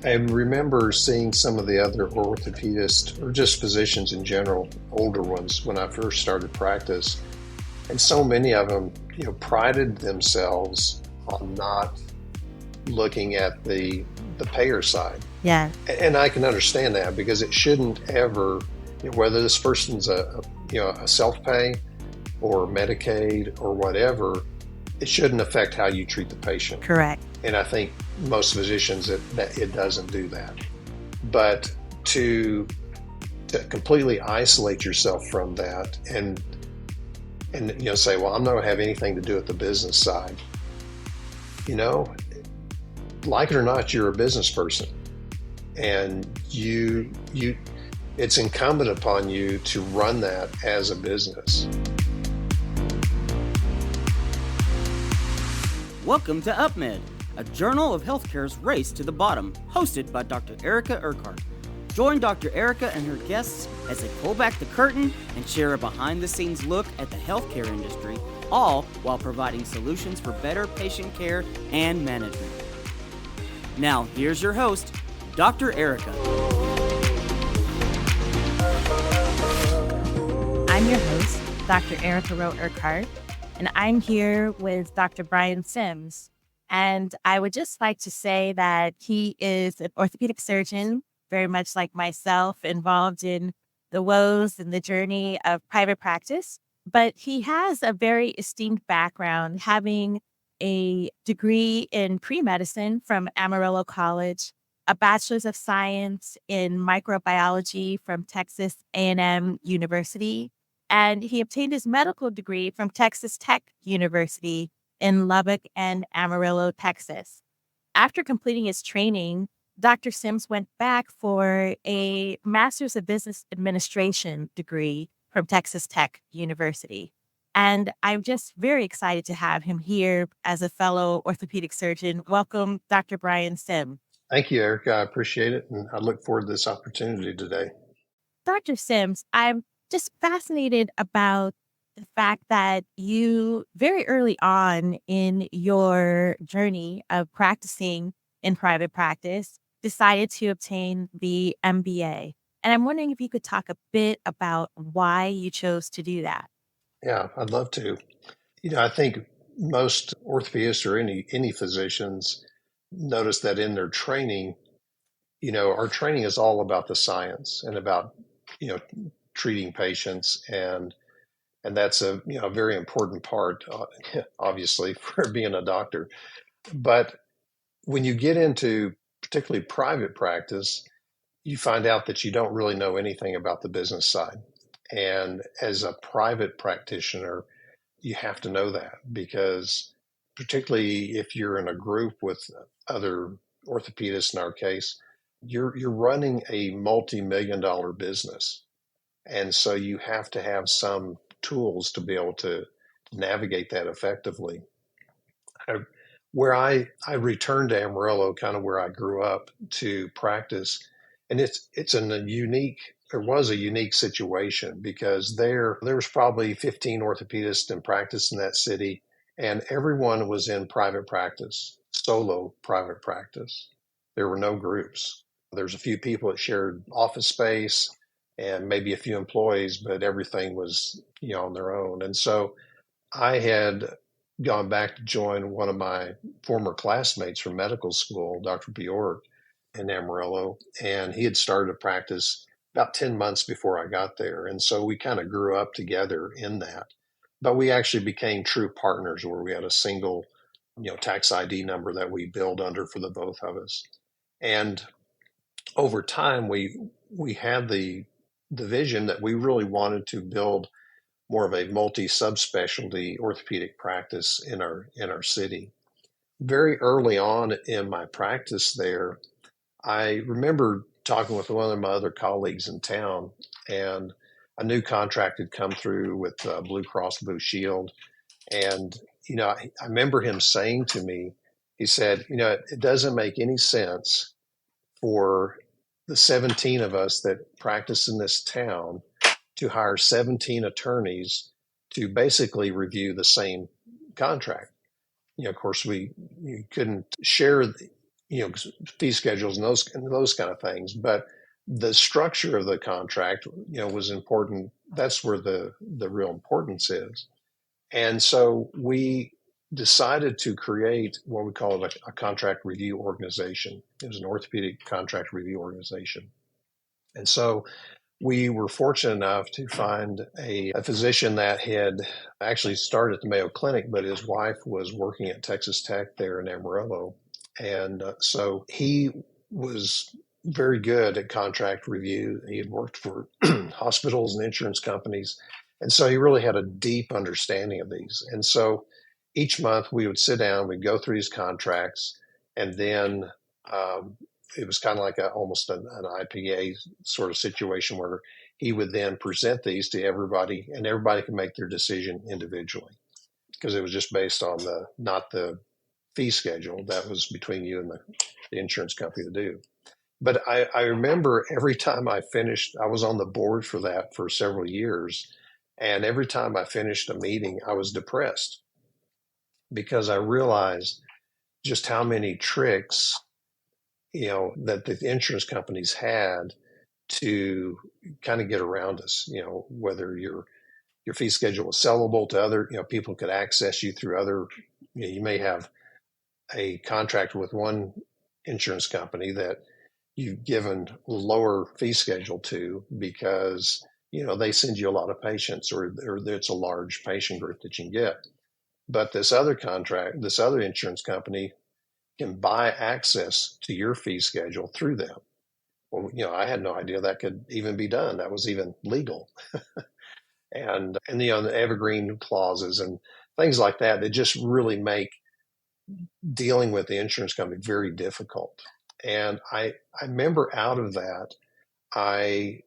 I remember seeing some of the other orthopedists or just physicians in general, older ones, when I first started practice. And so many of them, prided themselves on not looking at the payer side. Yeah, And I can understand that because it shouldn't ever, whether this person's a self-pay or Medicaid or whatever, it shouldn't affect how you treat the patient. correct. And I think most physicians, it doesn't do that. But to completely isolate yourself from that and say, well, I'm not going to have anything to do with the business side. Like it or not, you're a business person, and it's incumbent upon you to run that as a business. Welcome to UpMed, a journal of healthcare's race to the bottom, hosted by Dr. Erica Urquhart. Join Dr. Erica and her guests as they pull back the curtain and share a behind-the-scenes look at the healthcare industry, all while providing solutions for better patient care and management. Now, here's your host, Dr. Erica. I'm your host, Dr. Erica Rowe Urquhart, and I'm here with Dr. Brian Sims. And I would just like to say that he is an orthopedic surgeon, very much like myself, involved in the woes and the journey of private practice. But he has a very esteemed background, having a degree in pre-medicine from Amarillo College, a bachelor's of science in microbiology from Texas A&M University, and he obtained his medical degree from Texas Tech University in Lubbock and Amarillo, Texas. After completing his training, Dr. Sims went back for a master's of business administration degree from Texas Tech University. And I'm just very excited to have him here as a fellow orthopedic surgeon. Welcome, Dr. Brian Sims. Thank you, Erica. I appreciate it, and I look forward to this opportunity today. Dr. Sims, I'm just fascinated about the fact that you very early on in your journey of practicing in private practice decided to obtain the MBA. And I'm wondering if you could talk a bit about why you chose to do that. Yeah, I'd love to. I think most orthopedists or any physicians notice that in their training, our training is all about the science and about, treating patients, and that's a very important part, obviously, for being a doctor. But when you get into particularly private practice, you find out that you don't really know anything about the business side. And as a private practitioner, you have to know that because particularly if you're in a group with other orthopedists in our case, you're running a multi-million dollar business. And so you have to have some tools to be able to navigate that effectively. I, where I returned to Amarillo, kind of where I grew up, to practice, and it was a unique situation because there was probably 15 orthopedists in practice in that city, and everyone was in private practice, solo private practice. There were no groups. There's a few people that shared office space and maybe a few employees, but everything was on their own. And so I had gone back to join one of my former classmates from medical school, Dr. Bjork, in Amarillo, and he had started a practice about 10 months before I got there. And so we kind of grew up together in that. But we actually became true partners where we had a single, tax ID number that we billed under for the both of us. And over time, we had the vision that we really wanted to build more of a multi-subspecialty orthopedic practice in our city. Very early on in my practice there, I remember talking with one of my other colleagues in town, and a new contract had come through with Blue Cross Blue Shield. And, I remember him saying to me, he said, it doesn't make any sense for the 17 of us that practice in this town to hire 17 attorneys to basically review the same contract. Of course, you couldn't share fee schedules and those kind of things. But the structure of the contract, was important. That's where the real importance is. And so we decided to create what we call a contract review organization. It was an orthopedic contract review organization. And so we were fortunate enough to find a physician that had actually started at the Mayo Clinic, but his wife was working at Texas Tech there in Amarillo. And so he was very good at contract review. He had worked for hospitals and insurance companies. And so he really had a deep understanding of these. And so each month we would sit down, we'd go through these contracts, and then it was kind of like almost an IPA sort of situation where he would then present these to everybody, and everybody could make their decision individually because it was just based on not the fee schedule that was between you and the insurance company to do. But I remember every time I finished, I was on the board for that for several years. And every time I finished a meeting, I was depressed because I realized just how many tricks, that the insurance companies had to kind of get around us, whether your fee schedule was sellable to other, people could access you through other, you may have a contract with one insurance company that you've given lower fee schedule to because they send you a lot of patients, or it's a large patient group that you can get. But this other insurance company can buy access to your fee schedule through them. Well, I had no idea that could even be done. That was even legal. And the evergreen clauses and things like that just really make dealing with the insurance company very difficult. And I remember out of that, I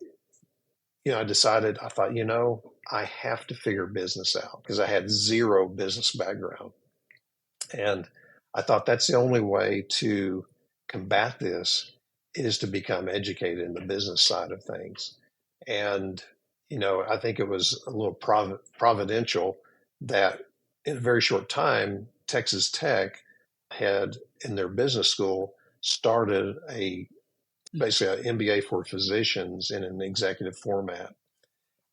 decided, I thought, I have to figure business out because I had zero business background. And I thought that's the only way to combat this is to become educated in the business side of things. And, I think it was a little providential that in a very short time, Texas Tech had in their business school started basically an MBA for physicians in an executive format.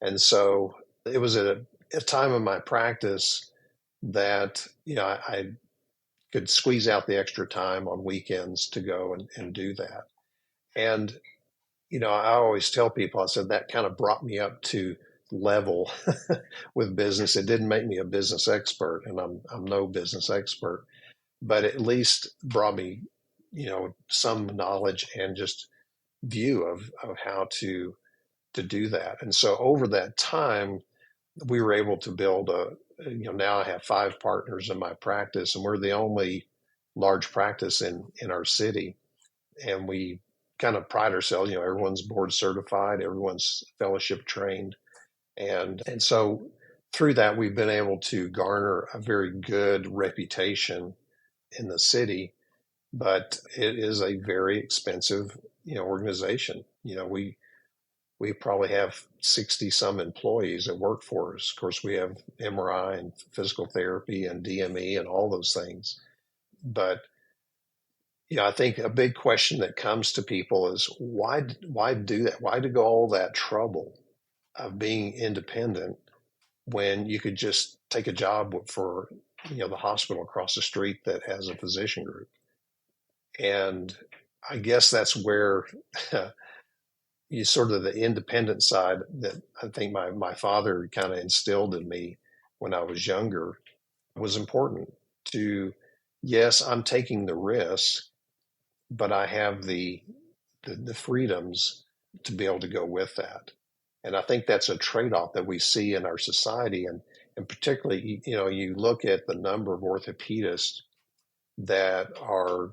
And so it was at a time of my practice that, I could squeeze out the extra time on weekends to go and do that. And, I always tell people, I said that kind of brought me up to level with business. It didn't make me a business expert, and I'm no business expert, but at least brought me, some knowledge and just view of how to do that. And so over that time, we were able to build now I have 5 partners in my practice, and we're the only large practice in our city. And we kind of pride ourselves, everyone's board certified, everyone's fellowship trained. And so through that, we've been able to garner a very good reputation in the city, but it is a very expensive, organization. We probably have 60 some employees that work for us. Of course, we have MRI and physical therapy and DME and all those things. But I think a big question that comes to people is why do that? Why to go all that trouble of being independent when you could just take a job for the hospital across the street that has a physician group? And I guess that's where you sort of the independent side that I think my father kind of instilled in me when I was younger was important to, yes, I'm taking the risk, but I have the freedoms to be able to go with that. And I think that's a trade-off that we see in our society. And particularly, you look at the number of orthopedists that are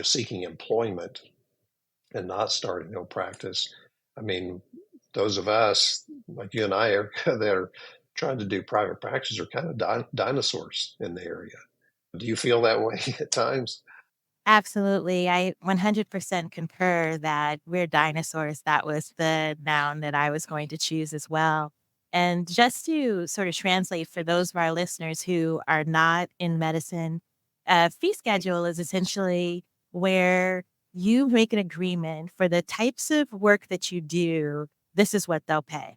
seeking employment and not starting no practice. I mean, those of us like you and I are that are trying to do private practice are kind of dinosaurs in the area. Do you feel that way at times? Absolutely. I 100% concur that we're dinosaurs. That was the noun that I was going to choose as well. And just to sort of translate for those of our listeners who are not in medicine, fee schedule is essentially where you make an agreement for the types of work that you do, this is what they'll pay.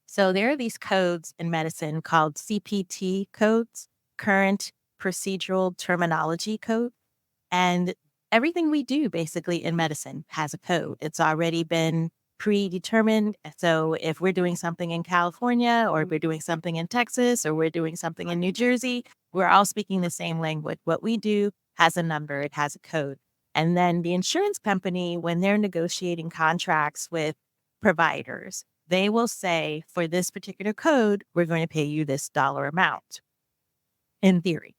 So there are these codes in medicine called CPT codes, current procedural terminology code. And everything we do basically in medicine has a code. It's already been predetermined. So if we're doing something in California, or we're doing something in Texas, or we're doing something in New Jersey, we're all speaking the same language. What we do has a number, it has a code. And then the insurance company, when they're negotiating contracts with providers, they will say, for this particular code, we're going to pay you this dollar amount, in theory.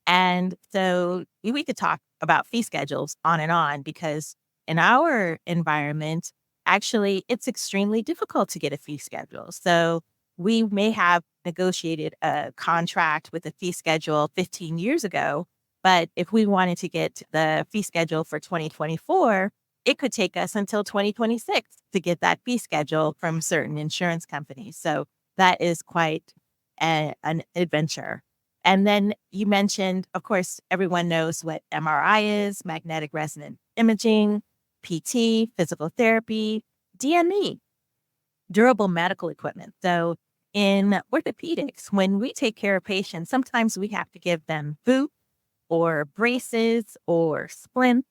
And so we could talk about fee schedules on and on, because in our environment, actually, it's extremely difficult to get a fee schedule. So we may have negotiated a contract with a fee schedule 15 years ago, but if we wanted to get the fee schedule for 2024, it could take us until 2026 to get that fee schedule from certain insurance companies. So that is quite an adventure. And then you mentioned, of course, everyone knows what MRI is, magnetic resonance imaging, PT, physical therapy, DME, durable medical equipment. So in orthopedics, when we take care of patients, sometimes we have to give them boot or braces or splints.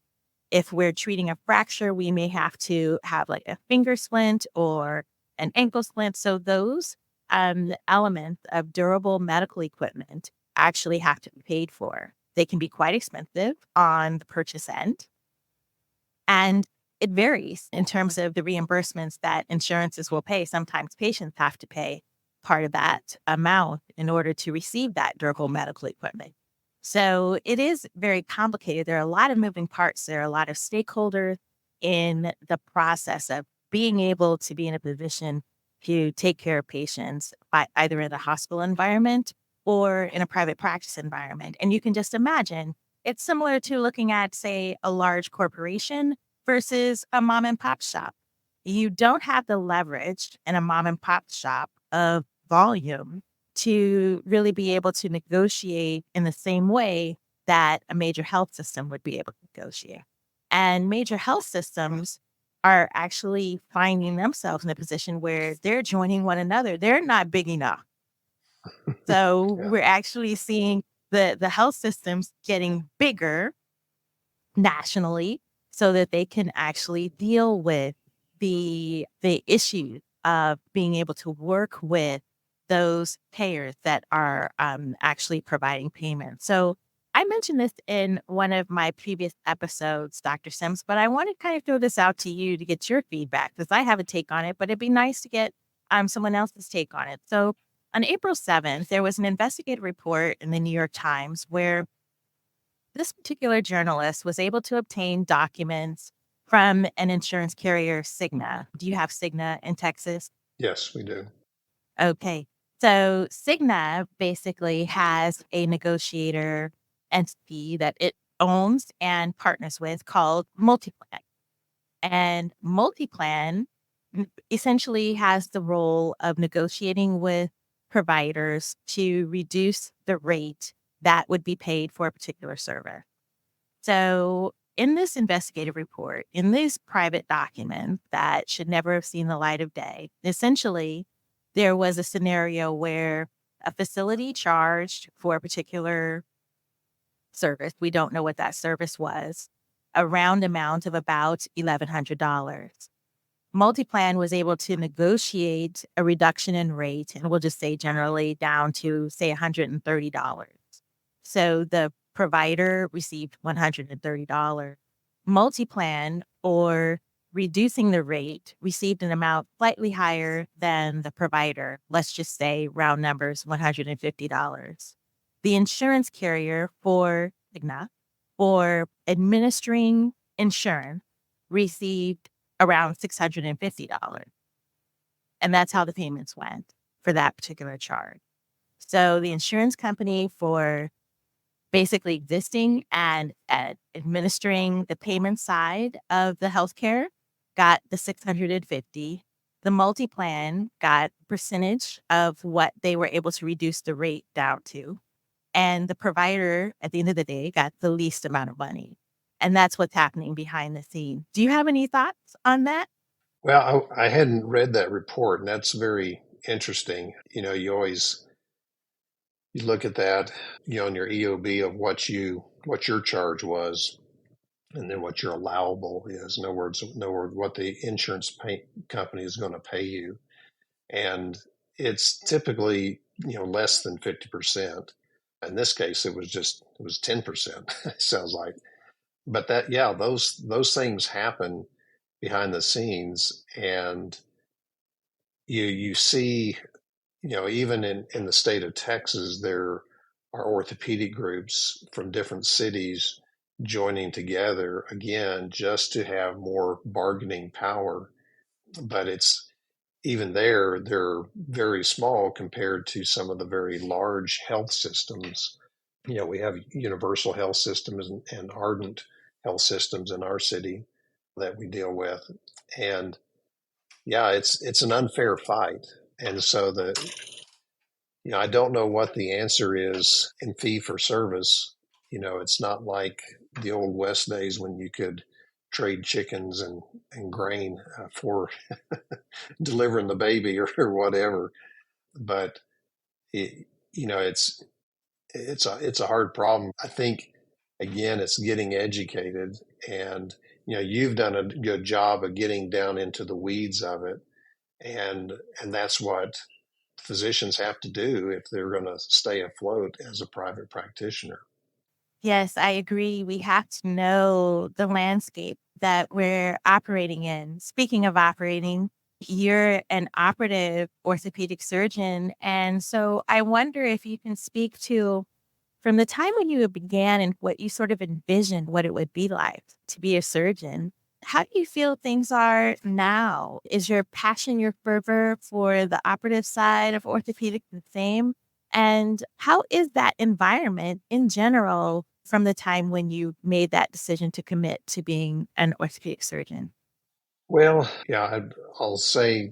If we're treating a fracture, we may have to have like a finger splint or an ankle splint. So those elements of durable medical equipment actually have to be paid for. They can be quite expensive on the purchase end. And it varies in terms of the reimbursements that insurances will pay. Sometimes patients have to pay part of that amount in order to receive that durable medical equipment. So it is very complicated. There are a lot of moving parts. There are a lot of stakeholders in the process of being able to be in a position to take care of patients, either in the hospital environment or in a private practice environment. And you can just imagine it's similar to looking at, say, a large corporation versus a mom and pop shop. You don't have the leverage in a mom and pop shop of volume to really be able to negotiate in the same way that a major health system would be able to negotiate. And major health systems are actually finding themselves in a position where they're joining one another. They're not big enough. So Yeah. we're actually seeing the health systems getting bigger nationally so that they can actually deal with the issues of being able to work with those payers that are actually providing payment. So I mentioned this in one of my previous episodes, Dr. Sims, but I want to kind of throw this out to you to get your feedback, because I have a take on it, but it'd be nice to get someone else's take on it. So on April 7th, there was an investigative report in the New York Times where this particular journalist was able to obtain documents from an insurance carrier, Cigna. Do you have Cigna in Texas? Yes, we do. Okay. So Cigna basically has a negotiator entity that it owns and partners with called Multiplan. And Multiplan essentially has the role of negotiating with providers to reduce the rate that would be paid for a particular service. So, in this investigative report, in these private documents that should never have seen the light of day, essentially, there was a scenario where a facility charged for a particular service, we don't know what that service was, a round amount of about $1,100. Multiplan was able to negotiate a reduction in rate, and we'll just say generally down to, say, $130. So the provider received $130. Multiplan, or reducing the rate, received an amount slightly higher than the provider. Let's just say round numbers, $150. The insurance carrier for Cigna, for administering insurance, received around $650. And that's how the payments went for that particular charge. So the insurance company, for basically existing and administering the payment side of the healthcare, got the 650. The multi-plan got a percentage of what they were able to reduce the rate down to. And the provider, at the end of the day, got the least amount of money. And that's what's happening behind the scene. Do you have any thoughts on that? Well, I hadn't read that report, and that's very interesting. You look at that, in your EOB of what your charge was, and then what your allowable is. In other words, what the company is going to pay you, and it's typically less than 50%. In this case, it was 10%. Sounds like, but those things happen behind the scenes, and you see, even in the state of Texas, there are orthopedic groups from different cities joining together again just to have more bargaining power. But it's even they're very small compared to some of the very large health systems. We have universal health systems and ardent health systems in our city that we deal with. And yeah, it's an unfair fight. And so I don't know what the answer is in fee for service. It's not like the old West days when you could trade chickens and grain for delivering the baby or whatever. But it, it's a hard problem. I think again, it's getting educated, and you've done a good job of getting down into the weeds of it, and that's what physicians have to do if they're going to stay afloat as a private practitioner. Yes, I agree. We have to know the landscape that we're operating in. Speaking of operating, you're an operative orthopedic surgeon. And so I wonder if you can speak to from the time when you began and what you sort of envisioned what it would be like to be a surgeon. How do you feel things are now? Is your passion, your fervor for the operative side of orthopedic the same? And how is that environment in general from the time when you made that decision to commit to being an orthopedic surgeon? Well, yeah, I'll say,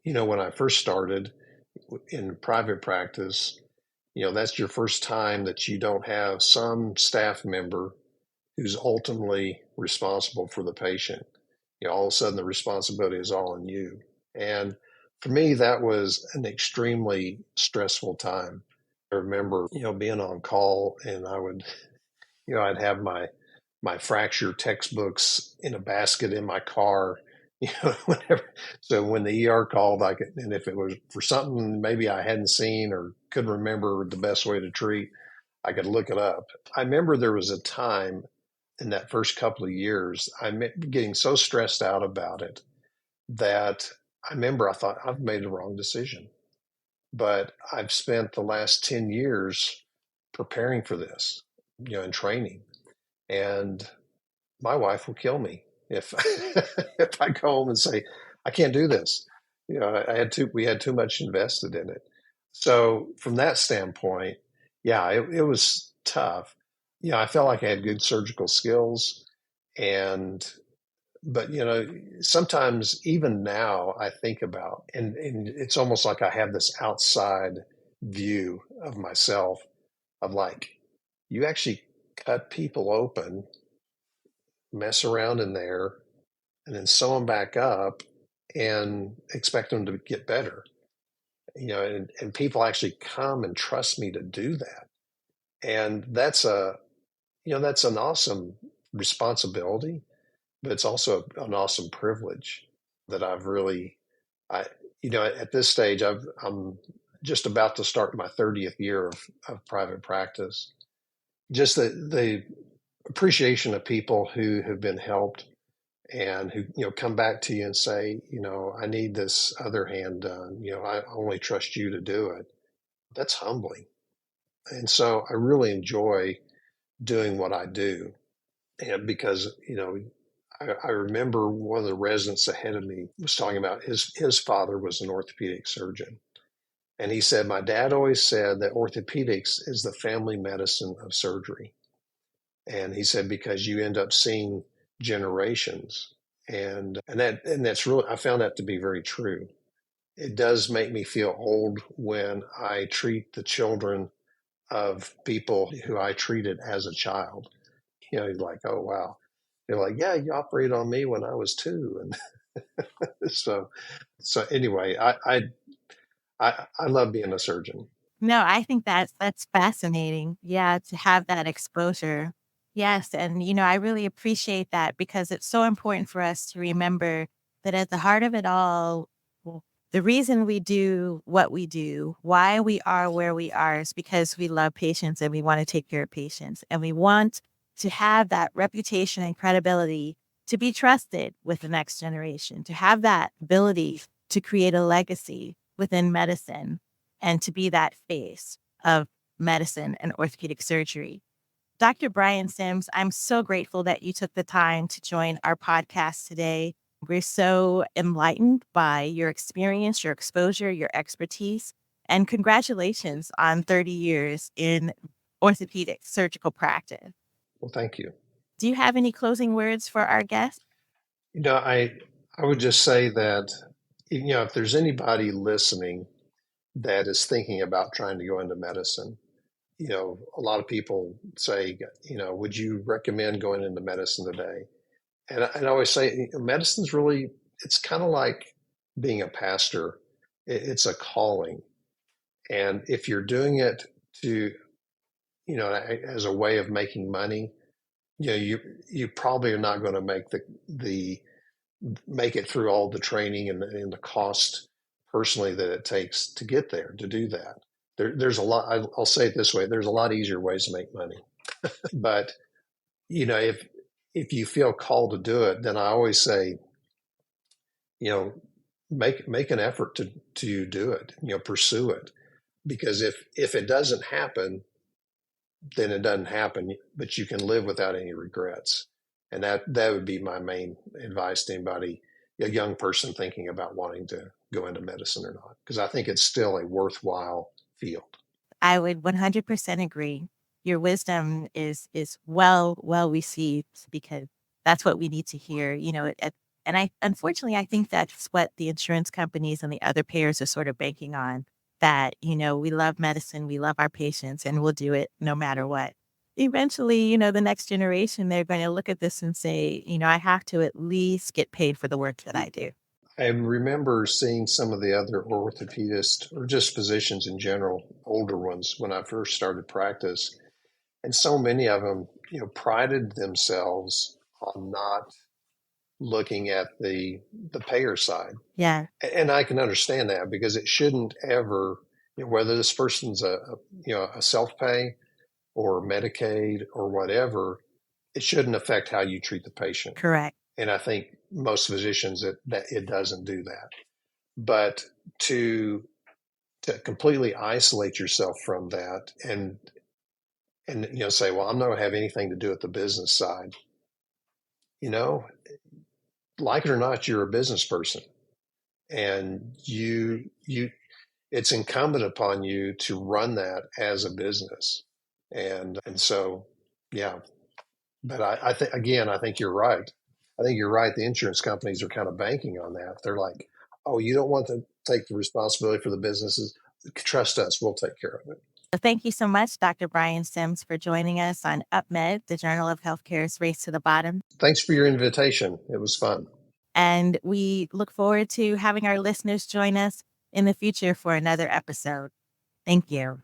when I first started in private practice, that's your first time that you don't have some staff member who's ultimately responsible for the patient. All of a sudden the responsibility is all on you. And for me, that was an extremely stressful time. I remember, being on call, and I'd have my fracture textbooks in a basket in my car, whenever. So when the ER called, and if it was for something maybe I hadn't seen or couldn't remember the best way to treat, I could look it up. I remember there was a time in that first couple of years, getting so stressed out about it that I remember I thought I've made the wrong decision. But I've spent the last 10 years preparing for this, and training. And my wife will kill me if if I go home and say I can't do this. We had too much invested in it. So from that standpoint, yeah, it was tough. I felt like I had good surgical skills, and but sometimes even now I think about, and it's almost like I have this outside view of myself of like, you actually cut people open, mess around in there, and then sew them back up and expect them to get better. And people actually come and trust me to do that. And that's an awesome responsibility, but it's also an awesome privilege that I, at this stage, I'm just about to start my 30th year of private practice. Just the appreciation of people who have been helped and who come back to you and say, I need this other hand done. I only trust you to do it. That's humbling. And so I really enjoy doing what I do. And because I remember one of the residents ahead of me was talking about his father was an orthopedic surgeon. And he said, my dad always said that orthopedics is the family medicine of surgery. And he said, because you end up seeing generations. And that's really, I found that to be very true. It does make me feel old when I treat the children of people who I treated as a child. Like, oh wow. They're like, yeah, you operated on me when I was 2. And so anyway, I love being a surgeon. No, I think that's fascinating. Yeah, to have that exposure. Yes, and I really appreciate that because it's so important for us to remember that at the heart of it all, the reason we do what we do, why we are where we are is because we love patients and we want to take care of patients and we want to have that reputation and credibility to be trusted with the next generation, to have that ability to create a legacy within medicine and to be that face of medicine and orthopedic surgery. Dr. Brian Sims, I'm so grateful that you took the time to join our podcast today. We're so enlightened by your experience, your exposure, your expertise, and congratulations on 30 years in orthopedic surgical practice. Well, thank you. Do you have any closing words for our guests? I would just say that, if there's anybody listening that is thinking about trying to go into medicine, a lot of people say, would you recommend going into medicine today? And I always say, medicine's really, it's kind of like being a pastor. It's a calling. And if you're doing it to, as a way of making money, you probably are not going to make it through all the training and the cost personally that it takes to get there, to do that. There's a lot, I'll say it this way, there's a lot easier ways to make money. But, if you feel called to do it, then I always say, make an effort to do it, pursue it. Because if it doesn't happen, then it doesn't happen, but you can live without any regrets. And that would be my main advice to anybody, a young person thinking about wanting to go into medicine or not, because I think it's still a worthwhile field. I would 100% agree. Your wisdom is well received because that's what we need to hear. And unfortunately, I think that's what the insurance companies and the other payers are sort of banking on. That we love medicine, we love our patients, and we'll do it no matter what. Eventually, the next generation, they're going to look at this and say, I have to at least get paid for the work that I do. I remember seeing some of the other orthopedists or just physicians in general, older ones, when I first started practice. And so many of them, prided themselves on not looking at the payer side. Yeah. And I can understand that because it shouldn't ever, whether this person's a self-pay or Medicaid or whatever, it shouldn't affect how you treat the patient. Correct. And I think most physicians that it doesn't do that. But to completely isolate yourself from that and say, well, I'm not going to have anything to do with the business side. Like it or not, you're a business person, and it's incumbent upon you to run that as a business. And so, yeah. But I think you're right. I think you're right. The insurance companies are kind of banking on that. They're like, oh, you don't want to take the responsibility for the businesses. Trust us. We'll take care of it. Thank you so much, Dr. Brian Sims, for joining us on UpMed, the Journal of Healthcare's Race to the Bottom. Thanks for your invitation. It was fun. And we look forward to having our listeners join us in the future for another episode. Thank you.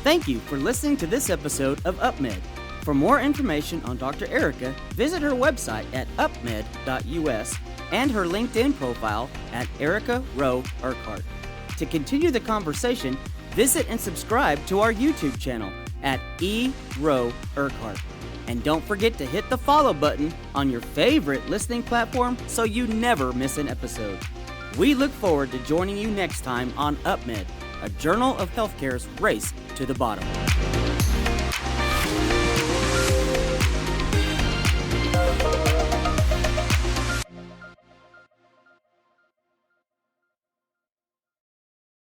Thank you for listening to this episode of UpMed. For more information on Dr. Erica, visit her website at upmed.us and her LinkedIn profile at Erica Rowe Urquhart. To continue the conversation, visit and subscribe to our YouTube channel at Rowe Urquhart. And don't forget to hit the follow button on your favorite listening platform so you never miss an episode. We look forward to joining you next time on UpMed, a Journal of Healthcare's Race to the Bottom.